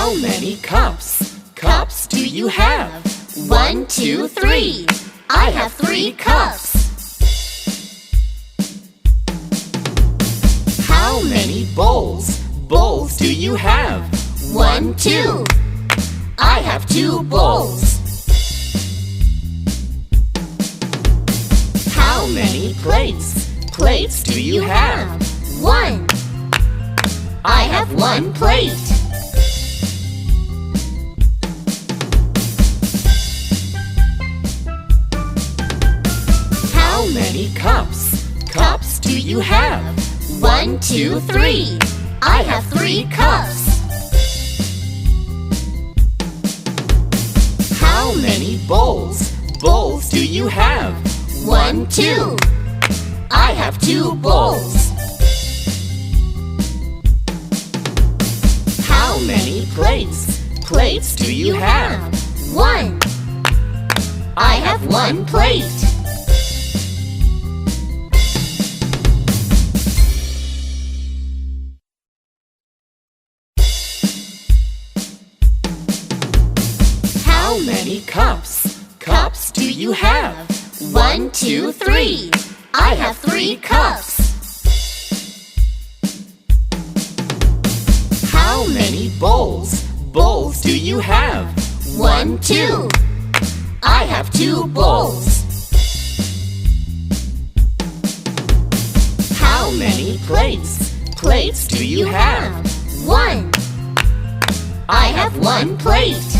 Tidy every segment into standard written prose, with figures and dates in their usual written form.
How many cups do you have? 1, 2, 3. I have 3 cups. How many bowls do you have? 1, 2. I have 2 bowls. How many plates do you have? 1. I have 1 plate. How many cups do you have? 1, 2, 3. I have 3 cups. How many bowls do you have? 1, 2. I have 2 bowls. How many plates do you have? 1. I have 1 plate. How many cups do you have? 1, 2, 3. I have 3 cups. How many bowls do you have? 1, 2. I have 2 bowls. How many plates do you have? 1. I have 1 plate.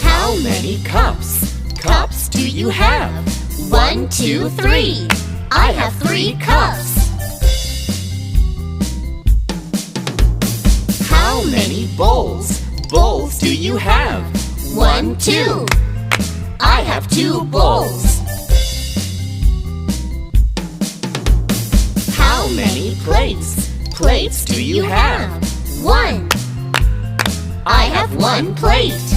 How many cups do you have? 1, 2, 3. I have 3 cups. How many bowls do you have? 1, 2. I have 2 bowls. How many plates do you have? 1. I have 1 plate.